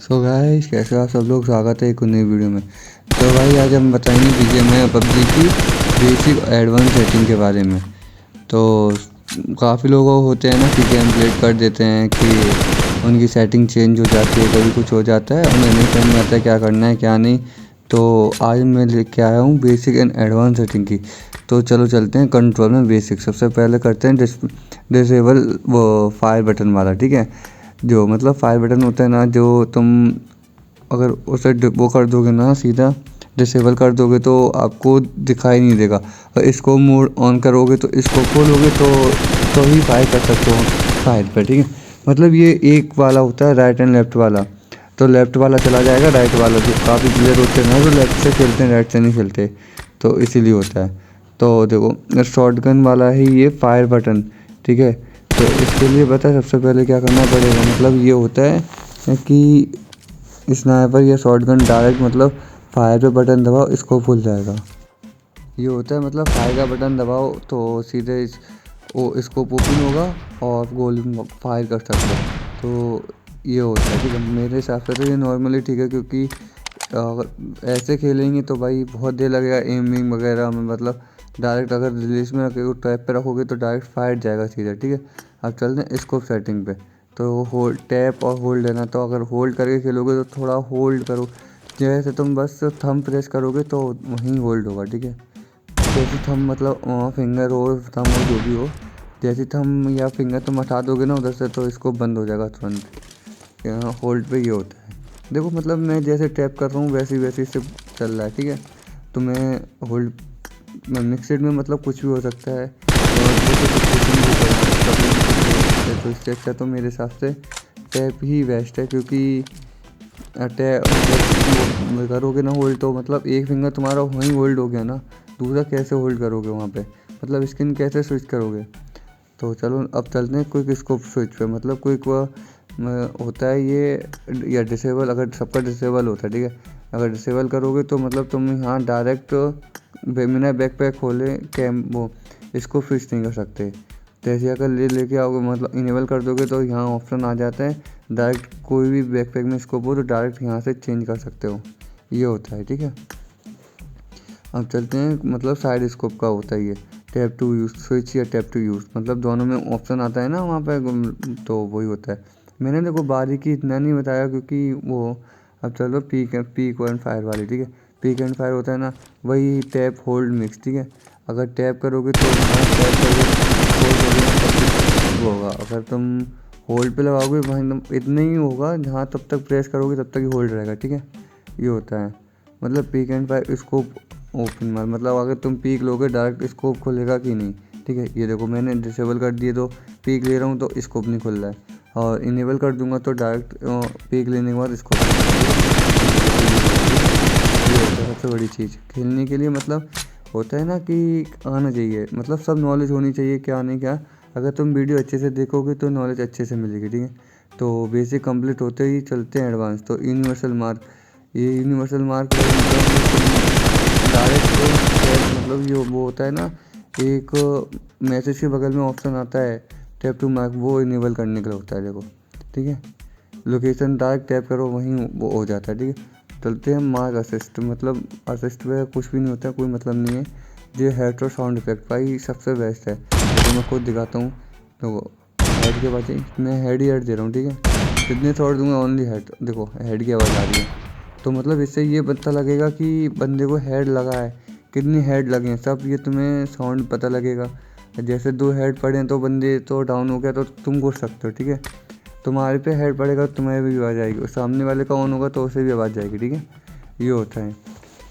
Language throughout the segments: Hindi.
सो गाइस, कैसे हो आप सब लोग। स्वागत है एक नई वीडियो में। तो भाई आज हम बताएंगे बीजीएमआई और पबजी की बेसिक एडवांस सेटिंग के बारे में। तो काफ़ी लोग होते हैं ना कि गेम प्लेट कर देते हैं कि उनकी सेटिंग चेंज हो जाती है, कभी कुछ हो जाता है, उन्हें नहीं समझ में आता है क्या करना है क्या नहीं। तो आज मैं लेके आया हूँ बेसिक एंड एडवांस सेटिंग की। तो चलो चलते हैं कंट्रोल में। बेसिक सबसे पहले करते हैं डिसेबल वो फायर बटन वाला, ठीक है। जो मतलब फायर बटन होता है ना, जो तुम अगर उसे वो कर दोगे ना, सीधा डिसेबल कर दोगे तो आपको दिखाई नहीं देगा। और इसको मोड ऑन करोगे तो इसको खोलोगे तो ही फायर कर सकते हो फायर पर, ठीक है। मतलब ये एक वाला होता है राइट एंड लेफ्ट वाला। तो लेफ्ट वाला चला जाएगा, राइट वाला जो काफ़ी प्लेयर होते हैं ना जो लेफ्ट से खेलते हैं, राइट से नहीं खेलते, तो इसीलिए होता है। तो देखो शॉटगन वाला है ये फायर बटन, ठीक है। तो इसके लिए पता है सबसे पहले क्या करना पड़ेगा। मतलब ये होता है कि स्नाइपर या शॉटगन डायरेक्ट मतलब फायर पे बटन दबाओ इसको खुल जाएगा। ये होता है मतलब फायर का बटन दबाओ तो सीधे वो स्कोप ओपन होगा और गोली फायर कर सकते हो। तो ये होता है, ठीक है। मेरे हिसाब से तो ये नॉर्मली ठीक है, क्योंकि अगर ऐसे खेलेंगे तो भाई बहुत देर लगेगा एमिंग वगैरह में। मतलब डायरेक्ट अगर रिलीज में रखोगे टैप पे रखोगे तो डायरेक्ट फायर जाएगा सीधा, ठीक है। अब चलते हैं स्कोप सेटिंग पे। तो होल्ड टैप और होल्ड लेना। तो अगर होल्ड करके खेलोगे तो थोड़ा होल्ड करो, जैसे तुम बस थंब प्रेस करोगे तो वहीं होल्ड होगा, ठीक है। जैसे थंब मतलब फिंगर हो थंब हो जो भी हो, जैसे थंब या फिंगर तुम हटा दोगे ना उधर से तो इसको बंद हो जाएगा तुरंत। यहाँ होल्ड पे ये होता है। देखो मतलब मैं जैसे टैप कर रहा हूँ वैसे वैसे से चल रहा है, ठीक है। तो मैं होल्ड मिक्सड में मतलब कुछ भी हो सकता है, और जैसे कुछ भी कर सकता है। तो इससे अच्छा तो मेरे हिसाब से टैप ही बेस्ट है, क्योंकि टैप मतलब करोगे ना होल्ड तो मतलब एक फिंगर तुम्हारा वहीं होल्ड हो गया ना, दूसरा कैसे होल्ड करोगे वहाँ पे। मतलब स्किन कैसे स्विच करोगे। तो चलो अब चलते हैं क्विक स्कोप स्विच पे। मतलब क्विक होता है ये या डिसेबल, अगर सबका डिसेबल होता है, ठीक है। अगर डिसेबल करोगे तो मतलब तुम यहाँ डायरेक्ट बिना बैकपैक खोले कैम वो इसको स्विच नहीं कर सकते। जैसे अगर लेके आओगे मतलब इनेबल कर दोगे तो यहाँ ऑप्शन आ जाता है डायरेक्ट कोई भी बैकपैक में स्कोप हो तो डायरेक्ट यहाँ से चेंज कर सकते हो। ये होता है, ठीक है। अब चलते हैं मतलब साइड स्कोप का होता है ये टैप टू यूज़ स्विच या टैप टू यूज़, मतलब दोनों में ऑप्शन आता है ना वहाँ पे, तो वही होता है। मैंने देखो बारीकी इतना नहीं बताया क्योंकि वो। अब चलो पीक एंड फायर वाली, ठीक है। पीक एंड फायर होता है ना, वही टैप होल्ड मिक्स, ठीक है। अगर टैप करोगे तो टैप करोगे होल्ड करोगे वो होगा। अगर तुम होल्ड पे लगाओगे वहीं तुम इतना ही होगा, जहाँ तब तक प्रेस करोगे तब तक ही होल्ड रहेगा, ठीक है। ये होता है मतलब peak and fire scope open मतलब अगर तुम पीक लोगे डायरेक्ट स्कोप खुलेगा कि नहीं, ठीक है। ये देखो मैंने डिसेबल कर दिए तो पीक ले रहा हूँ तो स्कोप नहीं खुल रहा है, और इनेबल कर दूंगा तो डायरेक्ट पीक लेने के बाद स्कोप। ये होता है सबसे बड़ी चीज़ खेलने के लिए। मतलब होता है ना कि आना चाहिए, मतलब सब नॉलेज होनी चाहिए क्या नहीं क्या। अगर तुम वीडियो अच्छे से देखोगे तो नॉलेज अच्छे से मिलेगी, ठीक है। तो बेसिक कंप्लीट होते ही चलते हैं एडवांस। तो यूनिवर्सल मार्क, ये यूनिवर्सल मार्क डायरेक्ट मतलब ये वो होता है ना, एक मैसेज के बगल में ऑप्शन आता है टैप टू मार्क, वो इनेबल करने के लिए होता है, देखो, ठीक है। लोकेशन डायरेक्ट टैप करो वहीं वो हो जाता है, ठीक है। चलते हैं मार्क असिस्ट। मतलब असिस्ट में कुछ भी नहीं होता, कोई मतलब नहीं है। ये हेड और साउंड इफेक्ट भाई सबसे बेस्ट है। तो मैं खुद दिखाता हूँ। देखो हेड के बाद मैं हेड ही हेड दे रहा हूँ, ठीक है। कितने थॉट दूंगा, ओनली हेड। देखो हेड की आवाज़ आ रही है, तो मतलब इससे ये पता लगेगा कि बंदे को हेड लगा है, कितनी हेड लगे हैं सब ये तुम्हें साउंड पता लगेगा। जैसे 2 हेड पड़े हैं तो बंदे तो डाउन हो गया तो तुम घुस सकते हो, ठीक है। तुम्हारे पे हेड पड़ेगा तो तुम्हें भी आवाज़ आएगी, और सामने वाले का ऑन होगा तो उसे भी आवाज़ जाएगी, ठीक है। ये होता है।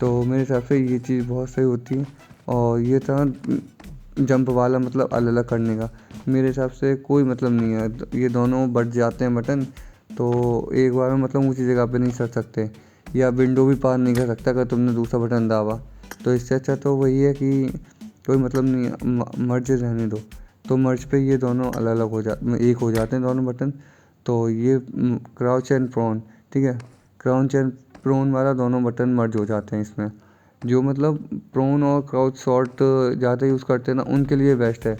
तो मेरे हिसाब से ये चीज़ बहुत सही होती है। और ये था जंप वाला मतलब अलग अलग करने का, मेरे हिसाब से कोई मतलब नहीं है। ये दोनों बढ़ जाते हैं बटन, तो एक बार में मतलब ऊंची जगह पे नहीं चढ़ सकते, या विंडो भी पार नहीं कर सकता अगर तुमने दूसरा बटन दाबा। तो इससे अच्छा तो वही है कि कोई मतलब नहीं है, मर्ज रहने दो। तो मर्ज पे ये दोनों अलग अलग एक हो जाते हैं दोनों बटन। तो ये क्राउच एंड प्रोन, ठीक है। क्राउच एंड प्रोन वाला दोनों बटन मर्ज हो जाते हैं इसमें। जो मतलब प्रोन और क्राउच शॉट ज़्यादा यूज़ करते हैं ना उनके लिए बेस्ट है।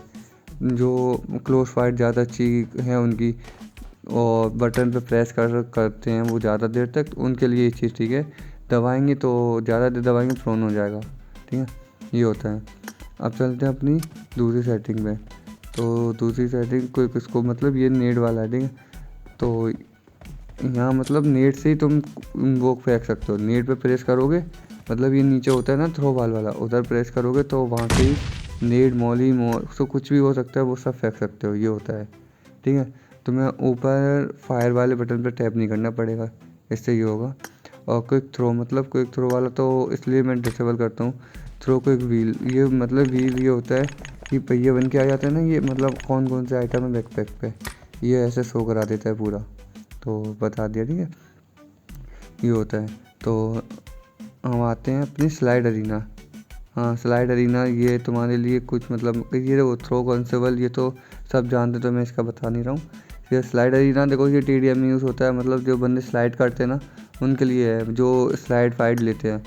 जो क्लोज फाइट ज़्यादा अच्छी है उनकी, और बटन पे प्रेस करते हैं वो ज़्यादा देर तक, उनके लिए ये चीज़ ठीक है। दबाएंगे तो ज़्यादा देर दबाएंगे प्रोन हो जाएगा, ठीक है, ये होता है। अब चलते हैं अपनी दूसरी सेटिंग पे। तो दूसरी सेटिंग कोई किसको मतलब ये नेट वाला है, ठीक है। तो यहाँ मतलब नेट से ही तुम वो फेंक सकते हो। नेट पे प्रेस करोगे मतलब ये नीचे होता है ना थ्रो बॉल वाला, उधर प्रेस करोगे तो वहाँ से ही नेट मॉली तो कुछ भी हो सकता है वो सब फेंक सकते हो, ये होता है, ठीक है। तुम्हें ऊपर फायर वाले बटन पर टैप नहीं करना पड़ेगा, इससे ये होगा। और क्विक थ्रो मतलब क्विक थ्रो वाला तो इसलिए मैं डिसेबल करता हूँ। थ्रो क्विक व्हील, ये मतलब व्हील ये होता है कि पहिए बन के आ जाते हैं ना, ये मतलब कौन कौन से आइटम है बैकपैक पे, ये ऐसे शो करा देता है पूरा, तो बता दिया, ठीक है, ये होता है। तो हम आते हैं अपनी स्लाइड अरीना। हाँ स्लाइड अरीना ये तुम्हारे लिए कुछ मतलब ये वो थ्रो कॉन्सेबल ये तो सब जानते, तो मैं इसका बता नहीं रहा हूँ। ये स्लाइड अरीना देखो ये TDM में यूज़ होता है, मतलब जो बंदे स्लाइड करते हैं ना उनके लिए है, जो स्लाइड फाइट लेते हैं,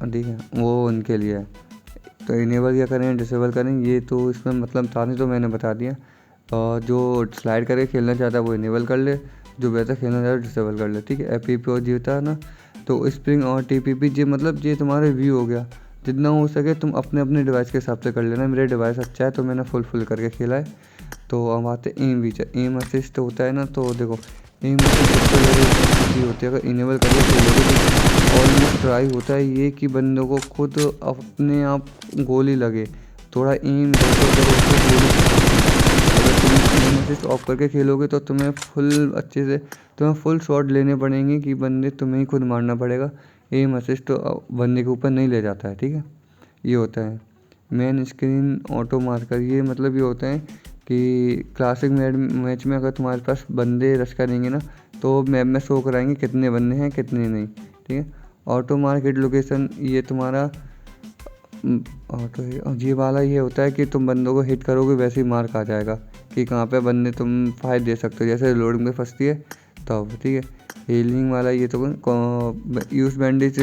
ठीक है, वो उनके लिए है। तो इनेबल क्या करें डिसेबल करें ये तो इसमें मतलब था नहीं, तो मैंने बता दिया। और जो स्लाइड करके खेलना चाहता है वो इनेबल कर ले, जो वैसा खेलना चाहता है डिसेबल कर ले, ठीक है। FPP और जी होता है ना, तो स्प्रिंग और TPP जी मतलब ये तुम्हारे व्यू हो गया। जितना हो सके तुम अपने अपने डिवाइस के हिसाब से कर लेना। मेरे डिवाइस अच्छा है तो मैंने फुल करके खेला है। तो हम आते एम फीचर, एम असिस्ट होता है ना, तो देखो एम असिस्ट होती है, अगर इनेबल करके खेलोगे ऑलमोस्ट ट्राई होता है ये कि बंदों को खुद अपने आप गोली लगे, थोड़ा एम गोली। अगर तुम एम असिस्ट ऑफ करके खेलोगे तो तुम्हें फुल शॉट लेने पड़ेंगे कि बंदे तुम्हें ही खुद मारना पड़ेगा। एम असिस्ट तो बंदे के ऊपर नहीं ले जाता है, ठीक है, ये होता है। मेन स्क्रीन ऑटो मार्कर ये मतलब ये होता है कि क्लासिक मैच में अगर तुम्हारे पास बंदे रश करेंगे ना तो मैप में शो कराएंगे कितने बंदे हैं कितने नहीं, ठीक है। ऑटो मार्केट लोकेशन ये तुम्हारा ऑटो ये वाला ये होता है कि तुम बंदों को हिट करोगे वैसे ही मार्क आ जाएगा कि कहाँ पे बंदे तुम फाइट दे सकते हो, जैसे लोडिंग में फंसती है तब, ठीक है। हीलिंग वाला ये तो यूज बैंडेज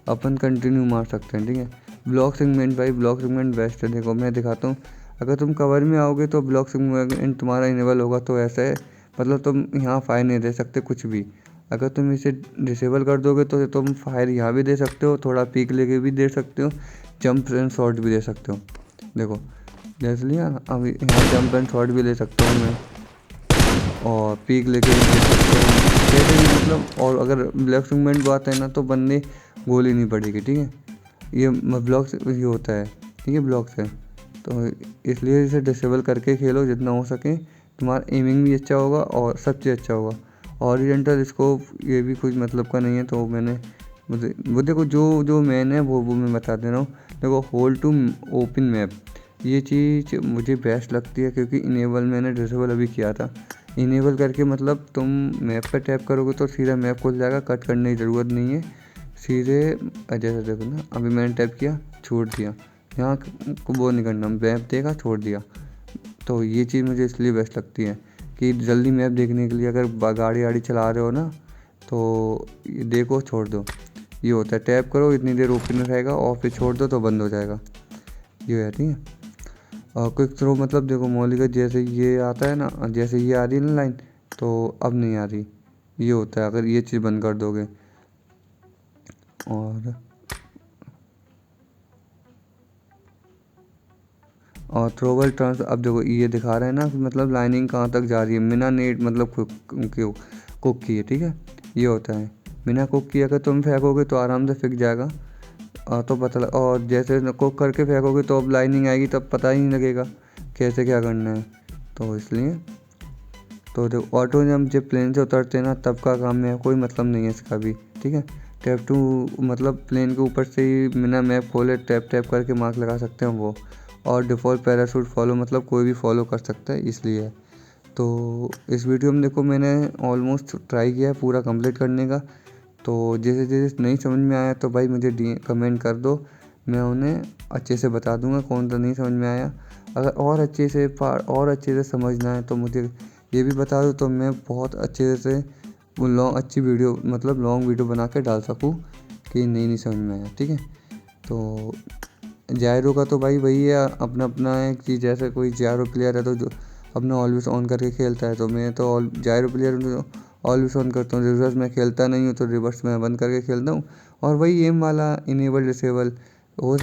अपन कंटिन्यू मार सकते हैं, ठीक है। ब्लॉक सेगमेंट भाई ब्लॉक सेगमेंट बेस्ट है, देखो मैं दिखाता हूँ। अगर तुम कवर में आओगे तो ब्लॉक सेगमेंट तुम्हारा इनेबल होगा, तो ऐसा है मतलब तुम यहाँ फायर नहीं दे सकते कुछ भी। अगर तुम इसे डिसेबल कर दोगे तो तुम फायर यहाँ भी दे सकते हो, थोड़ा पीक लेके भी दे सकते हो, जंप एंड शॉट भी दे सकते हो। देखो जैसे लिया ना, अब यहाँ जंप एंड शॉट भी ले सकता हूँ मैं, और पीक लेके भी दे सकते हो कैसे भी मतलब। और अगर ब्लॉक सेगमेंट बात है ना तो बंदे गोली नहीं पड़ेगी, ठीक है। ये ब्लॉक से ये होता है, ठीक है, ब्लॉक से। तो इसलिए इसे डिसेबल करके खेलो जितना हो सके, तुम्हारा एमिंग भी अच्छा होगा और सब चीज़ अच्छा होगा। ओरिएंटल स्कोप ये भी कुछ मतलब का नहीं है, तो मैंने वो देखो जो जो मैन है वो मैं बता दे रहा हूँ। देखो होल्ड टू ओपन मैप ये चीज़ मुझे बेस्ट लगती है, क्योंकि इनेबल मैंने डिसेबल अभी किया था। इनेबल करके मतलब तुम मैप पर टैप करोगे तो सीधा मैप खुल जाएगा, कट करने की ज़रूरत नहीं है, सीधे जैसे देखो ना अभी मैंने टैप किया छोड़ दिया, यहाँ वो नहीं करना, मैप देखा छोड़ दिया। तो ये चीज़ मुझे इसलिए बेस्ट लगती है कि जल्दी मैप देखने के लिए अगर गाड़ी वाड़ी चला रहे हो ना तो ये देखो छोड़ दो, ये होता है। टैप करो इतनी देर ओपन रहेगा और फिर छोड़ दो तो बंद हो जाएगा, ये है, ठीक है। और क्विक थ्रो मतलब देखो मौली का जैसे ये आता है ना, जैसे ये आ रही है ना लाइन, तो अब नहीं आ रही, ये होता है अगर ये चीज़ बंद कर दोगे। और थ्रोबल ट्रांस अब देखो ये दिखा रहे हैं ना मतलब लाइनिंग कहाँ तक जा रही है, बिना नेट मतलब कुक किए, ठीक है, ये होता है। बिना कुक किए अगर तुम फेंकोगे तो आराम से फिक जाएगा, तो पता और जैसे कुक करके फेंकोगे तो अब लाइनिंग आएगी तब पता ही नहीं लगेगा कैसे क्या करना है, तो इसलिए। तो देखो ऑटो जब प्लेन से उतरते हैं ना तब का काम है, कोई मतलब नहीं है इसका भी, ठीक है। टैप टू मतलब प्लेन के ऊपर से ही बिना मैप खोले टैप करके मार्क लगा सकते हैं वो। और डिफ़ॉल्ट पैराशूट फॉलो मतलब कोई भी फॉलो कर सकता है, इसलिए। तो इस वीडियो में देखो मैंने ऑलमोस्ट ट्राई किया है पूरा कंप्लीट करने का। तो जैसे जैसे नहीं समझ में आया तो भाई मुझे कमेंट कर दो, मैं उन्हें अच्छे से बता दूंगा कौन सा नहीं समझ में आया। अगर और अच्छे से समझना है तो मुझे ये भी बता दो, तो मैं बहुत अच्छे से अच्छी वीडियो मतलब लॉन्ग वीडियो बना के डाल सकूँ कि नहीं समझ में आया, ठीक है। तो जायरो का तो भाई वही है, अपना अपना है कि जैसे कोई जायरो प्लेयर है तो जो अपना ऑलवेज ऑन करके खेलता है। तो मैं तो जायरो प्लेयर हूँ, ऑलवेज ऑन करता हूँ। रिवर्स मैं खेलता नहीं हूँ, तो रिवर्स मैं बंद करके खेलता हूँ। और वही एम वाला इनेबल डिसेबल हो